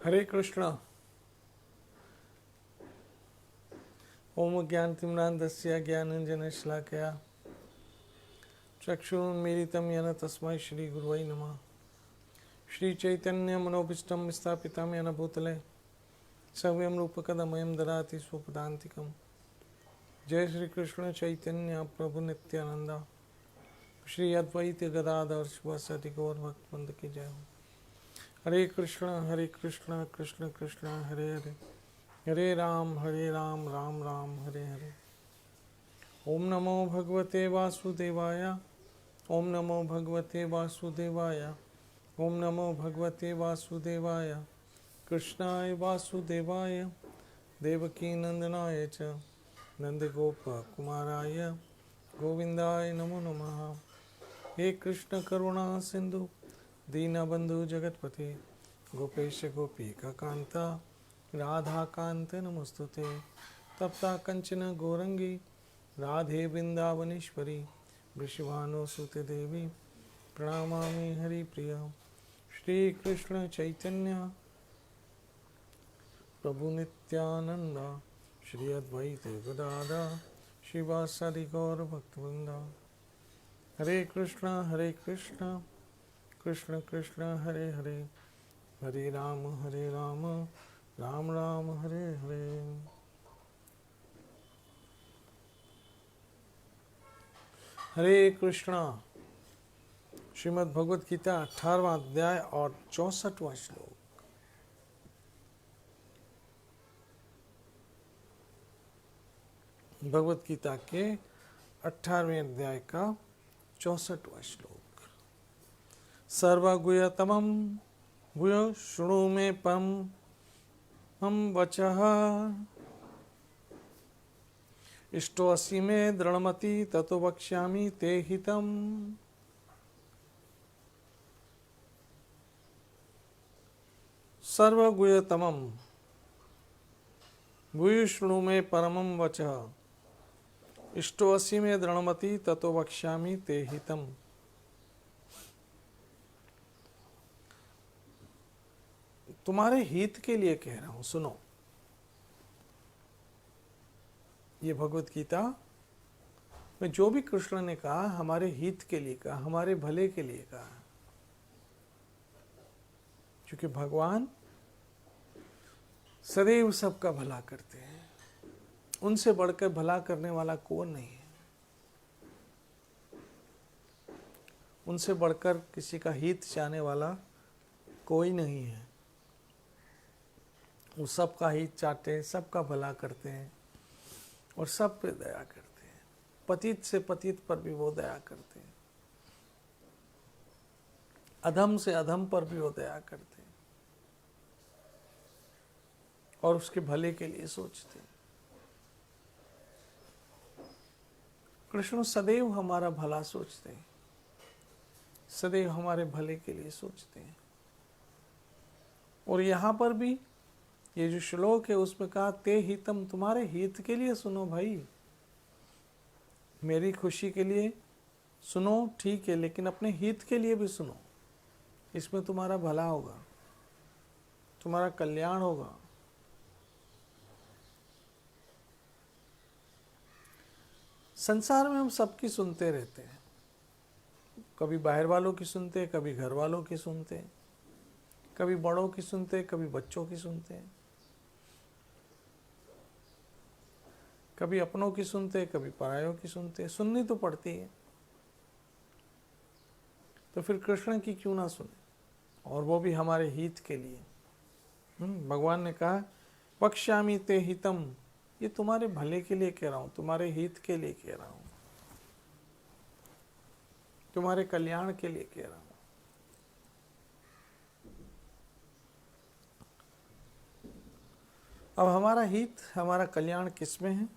हरे कृष्णा। ओम ज्ञानतिम्रान्धस्य ज्ञानाञ्जनशलाकया चक्षुरुन्मीलितं येन तस्मै श्रीगुरुवै नमः। श्रीचैतन्यमनोभीष्टं स्थापितं येन भूतले सव्यं रूपकदमयं ददाति स्वपदान्तिकं। जय श्री कृष्ण चैतन्य प्रभु नित्यानंद श्री अद्वैत गदाधर शिवासादि गौर भक्तवृंद की जय हो। हरे कृष्ण कृष्ण कृष्ण हरे हरे, हरे राम राम राम हरे हरे। ओम नमो भगवते वासुदेवाय, ओम नमो भगवते वासुदेवाय, ओम नमो भगवते वासुदेवाय। कृष्णाय वासुदेवाय देवकी नंदनाय च नंदगोप कुमाराय गोविंदाय नमो नमः। हे कृष्ण करुणा सिंधु दीनबंधु जगतपते गोपेश गोपिका कांता राधा कांत नमस्तुते। तप्ता कंचन गौरंगी राधे वृंदावनेश्वरी वृषभानुसुते देवी प्रणमामि हरिप्रिया। श्री कृष्ण चैतन्य प्रभु नित्यानंद श्री अद्वैत गदाधर शिवासादि गौर भक्तवृंद। हरे कृष्ण कृष्ण कृष्ण हरे हरे, हरे राम राम राम हरे हरे। हरे कृष्णा। श्रीमद् भगवत गीता 18वां अध्याय और 64वां श्लोक। भगवत गीता के 18वें अध्याय का 64वां श्लोक। सर्वगुह्यतमं गुह्य शृणु मे परमं वचः, इष्टोऽसि मे दृढमति ततो वक्ष्यामि ते हितम्। सर्वगुह्यतमं गुह्य शृणु मे परमं वचः, इष्टोऽसि मे दृढमति ततो वक्ष्यामि ते हितम्। तुम्हारे हित के लिए कह रहा हूं, सुनो। ये भगवत गीता में जो भी कृष्ण ने कहा हमारे हित के लिए कहा, हमारे भले के लिए कहा। क्योंकि भगवान सदैव सबका भला करते हैं, उनसे बढ़कर भला करने वाला कौन नहीं है। उनसे बढ़कर किसी का हित चाहने वाला कोई नहीं है। वो सबका हित चाहते हैं, सबका भला करते हैं और सब पे दया करते हैं। पतित से पतित पर भी वो दया करते हैं, अधम से अधम पर भी वो दया करते हैं और उसके भले के लिए सोचते हैं। कृष्ण सदैव हमारा भला सोचते हैं, सदैव हमारे भले के लिए सोचते हैं। और यहाँ पर भी ये जो श्लोक है उसमें कहा ते हितम, तुम्हारे हित के लिए सुनो भाई, मेरी खुशी के लिए सुनो ठीक है, लेकिन अपने हित के लिए भी सुनो। इसमें तुम्हारा भला होगा, तुम्हारा कल्याण होगा। संसार में हम सबकी सुनते रहते हैं, कभी बाहर वालों की सुनते हैं, कभी घर वालों की सुनते हैं, कभी बड़ों की सुनते हैं, कभी बच्चों की सुनते हैं, कभी अपनों की सुनते हैं, कभी परायों की सुनते हैं। सुननी तो पड़ती है, तो फिर कृष्ण की क्यों ना सुने, और वो भी हमारे हित के लिए। भगवान ने कहा वक्ष्यामि ते हितम, ये तुम्हारे भले के लिए कह रहा हूं, तुम्हारे हित के लिए कह रहा हूं, तुम्हारे कल्याण के लिए कह रहा हूं। अब हमारा हित, हमारा कल्याण किसमें है?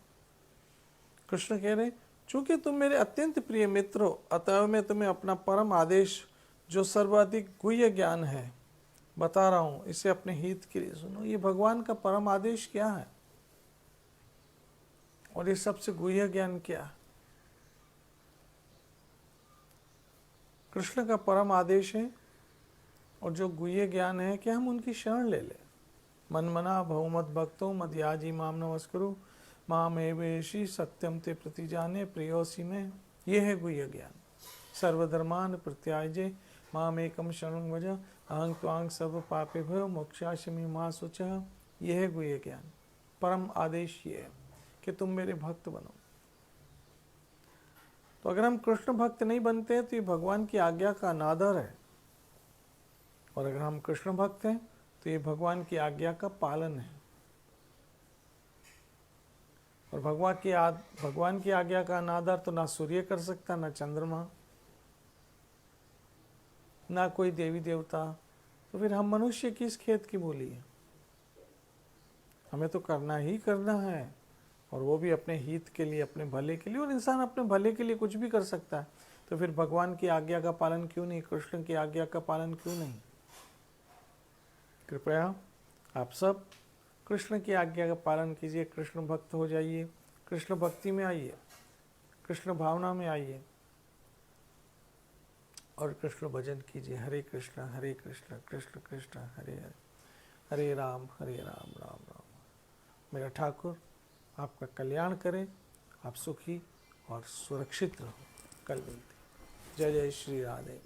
कृष्ण कह रहे चूंकि तुम मेरे अत्यंत प्रिय मित्र हो, अतः मैं तुम्हें अपना परम आदेश जो सर्वाधिक गुह्य ज्ञान है बता रहा हूं, इसे अपने हित के लिए सुनो। ये भगवान का परम आदेश क्या है और ये सबसे गुह्य ज्ञान क्या है? कृष्ण का परम आदेश है और जो गुह्य ज्ञान है कि हम उनकी शरण ले लें। मन्मना भवमद भक्तो मदयाजी माम नमस्कुरु माम एवेशी सत्यम ते प्रतिजाने प्रियोसी में। ये है गुह्य ज्ञान। सर्वधर्मान प्रत्याजे माम एकम शरणं व्रज अहं त्वां सर्व पापेभ्यो मोक्षामि मा शुचः। यह है गुह्य ज्ञान। परम आदेश ये है कि तुम मेरे भक्त बनो। तो अगर हम कृष्ण भक्त नहीं बनते हैं तो ये भगवान की आज्ञा का अनादर है, और अगर हम कृष्ण भक्त हैं तो ये भगवान की आज्ञा का पालन है। और भगवान की आज्ञा का अनादर तो ना सूर्य कर सकता, ना चंद्रमा, ना कोई देवी देवता। तो फिर हम मनुष्य किस खेत की बोली है? हमें तो करना ही करना है, और वो भी अपने हित के लिए, अपने भले के लिए। और इंसान अपने भले के लिए कुछ भी कर सकता है, तो फिर भगवान की आज्ञा का पालन क्यों नहीं, कृष्ण की आज्ञा का पालन क्यों नहीं? कृपया आप सब कृष्ण की आज्ञा का पालन कीजिए, कृष्ण भक्त हो जाइए, कृष्ण भक्ति में आइए, कृष्ण भावना में आइए और कृष्ण भजन कीजिए। हरे कृष्ण कृष्ण कृष्ण हरे हरे, हरे राम राम राम। मेरा ठाकुर आपका कल्याण करे, आप सुखी और सुरक्षित रहो। कल मिलते। जय जय श्री राधे।